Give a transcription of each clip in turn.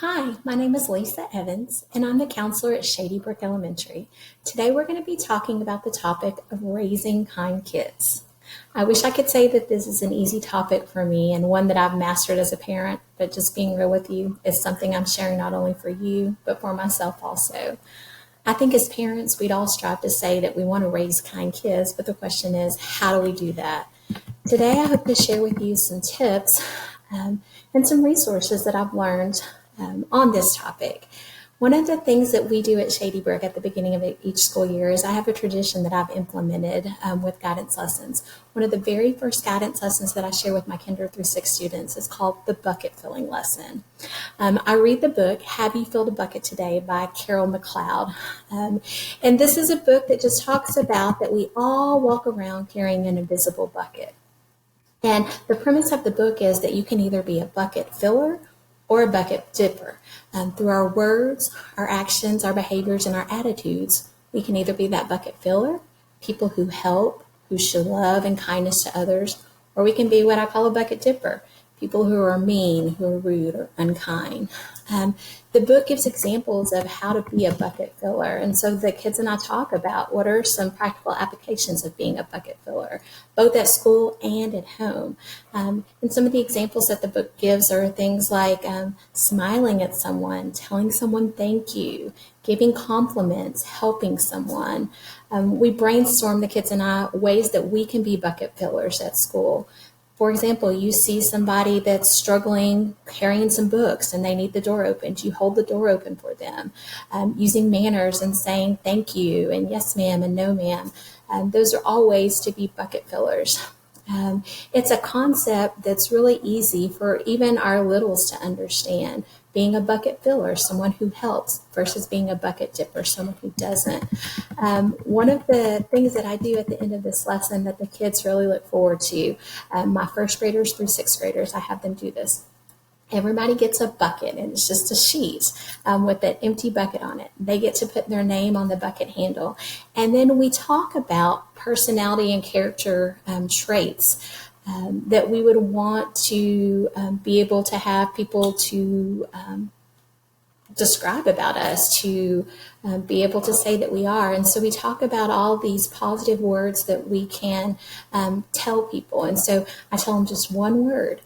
Hi, my name is Lisa Evans, and I'm the counselor at Shady Brook Elementary. Today we're going to be talking about the topic of raising kind kids. I wish I could say that this is an easy topic for me and one that I've mastered as a parent, but just being real with you is something I'm sharing not only for you, but for myself also. I think as parents, we'd all strive to say that we want to raise kind kids, but the question is, how do we do that? Today, I hope to share with you some tips and some resources that I've learned on this topic. One of the things that we do at Shady Brook at the beginning of each school year is I have a tradition that I've implemented with guidance lessons. One of the very first guidance lessons that I share with my kinder through 6 students is called the bucket filling lesson. I read the book, Have You Filled a Bucket Today by Carol McLeod. And this is a book that just talks about that we all walk around carrying an invisible bucket. And the premise of the book is that you can either be a bucket filler or a bucket dipper. Through our words, our actions, our behaviors, and our attitudes, we can either be that bucket filler, people who help, who show love and kindness to others, or we can be what I call a bucket dipper, people who are mean, who are rude, or unkind. The book gives examples of how to be a bucket filler. And so the kids and I talk about what are some practical applications of being a bucket filler, both at school and at home. And some of the examples that the book gives are things like smiling at someone, telling someone thank you, giving compliments, helping someone. We brainstorm, the kids and I, ways that we can be bucket fillers at school. For example, you see somebody that's struggling carrying some books and they need the door opened. You hold the door open for them, using manners and saying thank you and yes ma'am and no ma'am. Those are all ways to be bucket fillers. It's a concept that's really easy for even our littles to understand. Being a bucket filler, someone who helps, versus being a bucket dipper, someone who doesn't. One of the things that I do at the end of this lesson that the kids really look forward to, my first graders through sixth graders, I have them do this. Everybody gets a bucket, and it's just a sheet with an empty bucket on it. They get to put their name on the bucket handle. And then we talk about personality and character traits that we would want to be able to have people to describe about us, to be able to say that we are. And so we talk about all these positive words that we can tell people. And so I tell them just one word,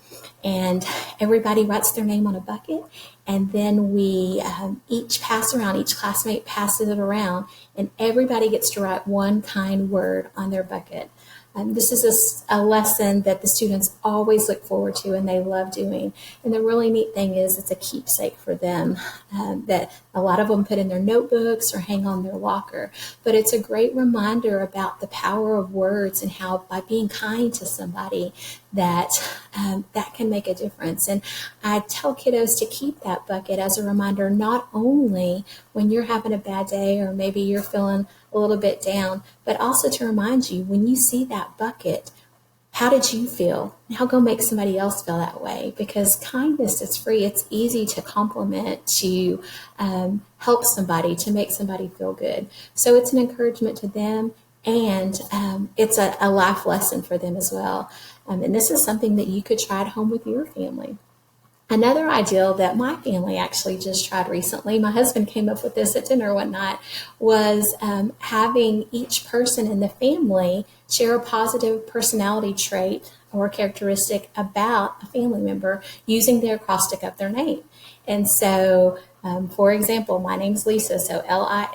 and everybody writes their name on a bucket. And then we each pass around, each classmate passes it around, and everybody gets to write one kind word on their bucket. This is a lesson that the students always look forward to and they love doing. And the really neat thing is it's a keepsake for them that a lot of them put in their notebooks or hang on their locker. But it's a great reminder about the power of words and how by being kind to somebody that can make a difference. And I tell kiddos to keep that bucket as a reminder, not only when you're having a bad day or maybe you're feeling a little bit down, but also to remind you when you see that bucket, how did you feel? Now go make somebody else feel that way, because kindness is free. It's easy to compliment, to help somebody, to make somebody feel good. So it's an encouragement to them, and it's a life lesson for them as well. And this is something that you could try at home with your family. Another ideal that my family actually just tried recently, my husband came up with this at dinner one night, was having each person in the family share a positive personality trait or characteristic about a family member using the acrostic of their name. And so, for example, my name's Lisa, so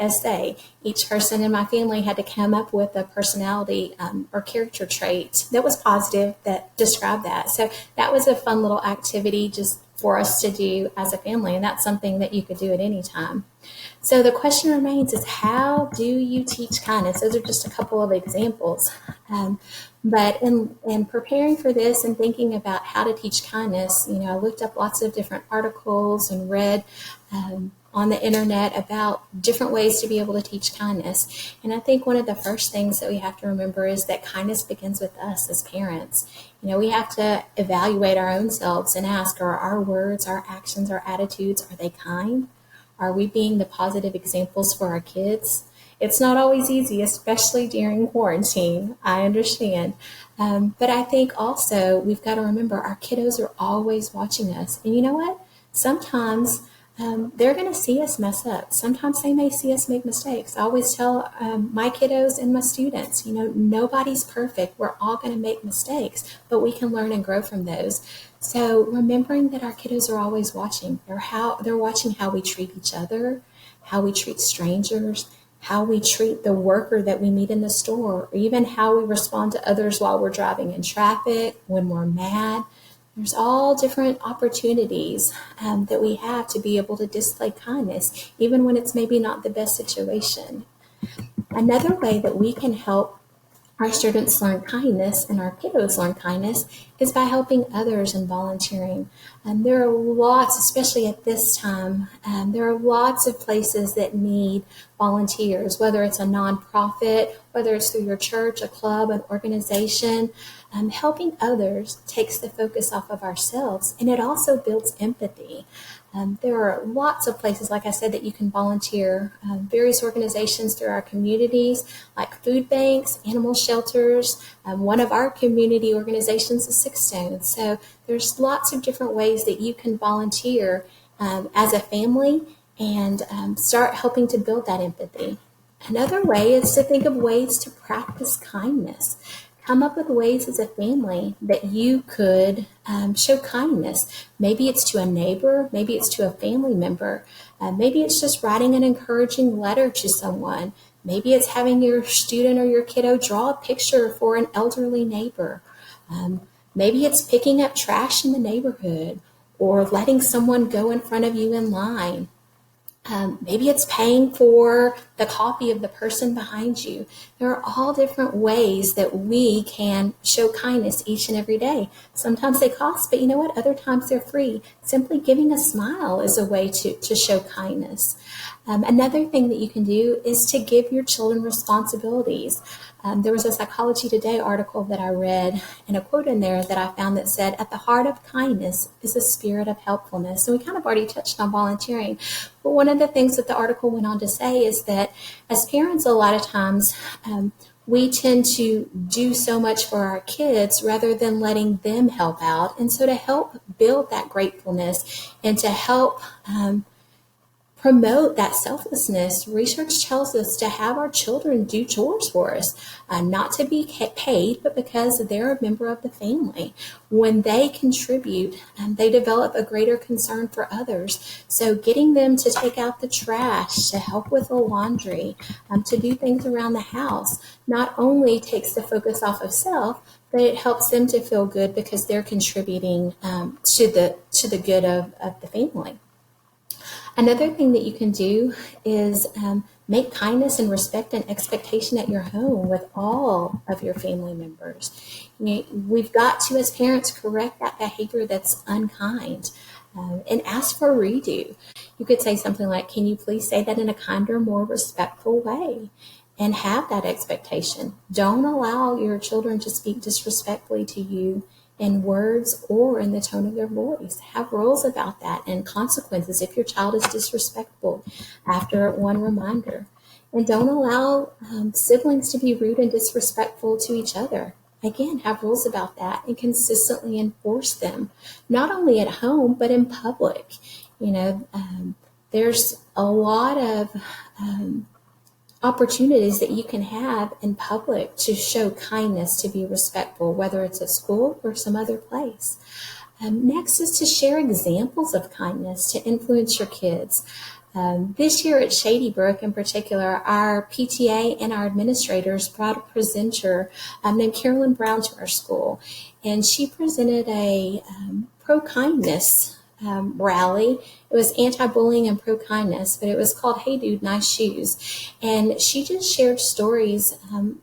Lisa. Each person in my family had to come up with a personality or character trait that was positive that described that. So that was a fun little activity just for us to do as a family, and that's something that you could do at any time. So the question remains is, how do you teach kindness? Those are just a couple of examples. But in preparing for this and thinking about how to teach kindness, I looked up lots of different articles and read on the internet about different ways to be able to teach kindness. And I think one of the first things that we have to remember is that kindness begins with us as parents. We have to evaluate our own selves and ask, are our words, our actions, our attitudes, are they kind? Are we being the positive examples for our kids? It's not always easy, especially during quarantine. I understand. But I think also we've got to remember our kiddos are always watching us. And you know what? Sometimes they're going to see us mess up. Sometimes they may see us make mistakes. I always tell my kiddos and my students, nobody's perfect. We're all going to make mistakes, but we can learn and grow from those. So remembering that our kiddos are always watching. They're watching how we treat each other, how we treat strangers, how we treat the worker that we meet in the store, or even how we respond to others while we're driving in traffic, when we're mad. There's all different opportunities that we have to be able to display kindness, even when it's maybe not the best situation. Another way that we can help our students learn kindness and our kiddos learn kindness is by helping others and volunteering. There are lots, especially at this time, there are lots of places that need volunteers, whether it's a nonprofit, whether it's through your church, a club, an organization. Helping others takes the focus off of ourselves, and it also builds empathy. There are lots of places, like I said, that you can volunteer. Various organizations through our communities, like food banks, animal shelters. One of our community organizations is Six Stones. So there's lots of different ways that you can volunteer as a family and start helping to build that empathy. Another way is to think of ways to practice kindness. Come up with ways as a family that you could show kindness. Maybe it's to a neighbor, maybe it's to a family member, maybe it's just writing an encouraging letter to someone. Maybe it's having your student or your kiddo draw a picture for an elderly neighbor. Maybe it's picking up trash in the neighborhood or letting someone go in front of you in line. Maybe it's paying for the coffee of the person behind you. There are all different ways that we can show kindness each and every day. Sometimes they cost, but you know what? Other times they're free. Simply giving a smile is a way to show kindness. Another thing that you can do is to give your children responsibilities. There was a Psychology Today article that I read and a quote in there that I found that said, "At the heart of kindness is a spirit of helpfulness." And we kind of already touched on volunteering. But one of the things that the article went on to say is that as parents, a lot of times, we tend to do so much for our kids rather than letting them help out. And so to help build that gratefulness and to help promote that selflessness, research tells us to have our children do chores for us, not to be paid, but because they're a member of the family. When they contribute, they develop a greater concern for others. So getting them to take out the trash, to help with the laundry, to do things around the house, not only takes the focus off of self, but it helps them to feel good because they're contributing to the good of the family. Another thing that you can do is make kindness and respect and expectation at your home with all of your family members. We've got to, as parents, correct that behavior that's unkind and ask for a redo. You could say something like, "Can you please say that in a kinder, more respectful way?" And have that expectation. Don't allow your children to speak disrespectfully to you in words or in the tone of their voice. Have rules about that and consequences if your child is disrespectful after one reminder. And don't allow siblings to be rude and disrespectful to each other. Again, have rules about that and consistently enforce them, not only at home, but in public. There's a lot of opportunities that you can have in public to show kindness, to be respectful, whether it's at school or some other place. Next is to share examples of kindness to influence your kids. This year at Shady Brook in particular, our PTA and our administrators brought a presenter named Carolyn Brown to our school, and she presented a pro-kindness rally. It was anti-bullying and pro-kindness, but it was called "Hey Dude, Nice Shoes." And she just shared stories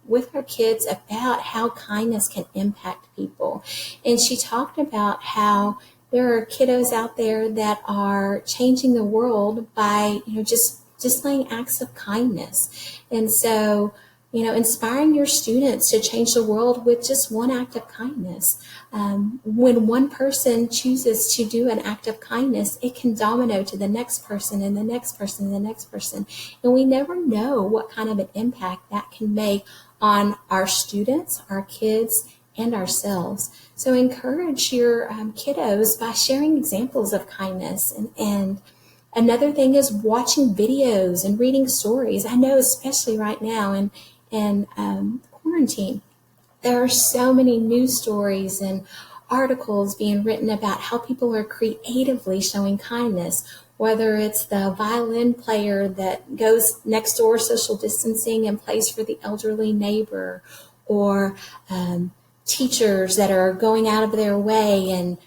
with her kids about how kindness can impact people. And she talked about how there are kiddos out there that are changing the world by, just displaying acts of kindness. And so, inspiring your students to change the world with just one act of kindness. When one person chooses to do an act of kindness, it can domino to the next person and the next person and the next person. And we never know what kind of an impact that can make on our students, our kids, and ourselves. So encourage your kiddos by sharing examples of kindness and Another thing is watching videos and reading stories. I know, especially right now in quarantine, there are so many news stories and articles being written about how people are creatively showing kindness, whether it's the violin player that goes next door social distancing and plays for the elderly neighbor, or teachers that are going out of their way and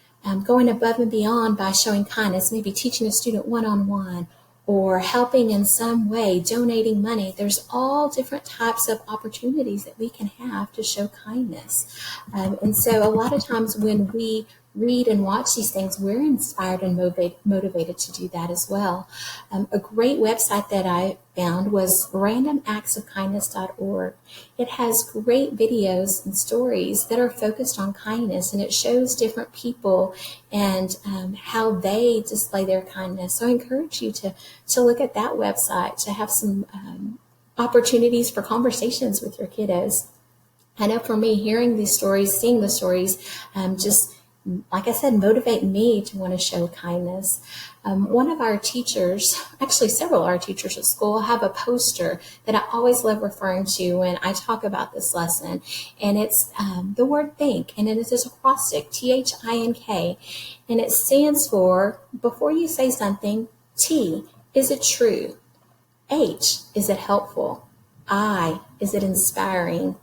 going above and beyond by showing kindness, maybe teaching a student one-on-one or helping in some way, donating money. There's all different types of opportunities that we can have to show kindness. And so a lot of times when we read and watch these things, we're inspired and motivated to do that as well. A great website that I found was randomactsofkindness.org. It has great videos and stories that are focused on kindness, and it shows different people and how they display their kindness. So I encourage you to look at that website, to have some opportunities for conversations with your kiddos. I know for me, hearing these stories, seeing the stories, just like I said, motivate me to want to show kindness. One of our teachers, actually several of our teachers at school, have a poster that I always love referring to when I talk about this lesson. And it's the word think, and it is this acrostic, THINK. And it stands for, before you say something, T, is it true? H, is it helpful? I, is it inspiring?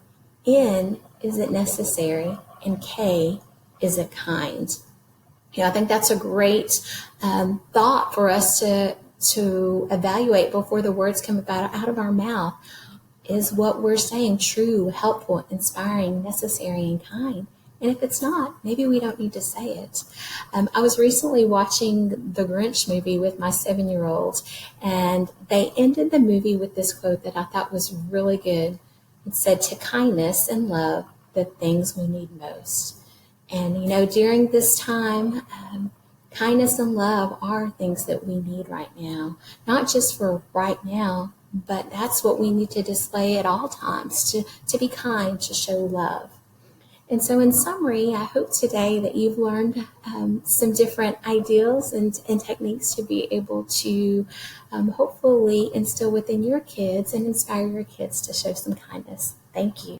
N, is it necessary? And K, is it kind? I think that's a great thought for us to evaluate before the words come out of our mouth. Is what we're saying true, helpful, inspiring, necessary, and kind? And if it's not, maybe we don't need to say it. I was recently watching the Grinch movie with my 7-year-old, and they ended the movie with this quote that I thought was really good. It said, "To kindness and love, the things we need most." And, during this time, kindness and love are things that we need right now, not just for right now, but that's what we need to display at all times, to be kind, to show love. And so in summary, I hope today that you've learned some different ideals and techniques to be able to hopefully instill within your kids and inspire your kids to show some kindness. Thank you.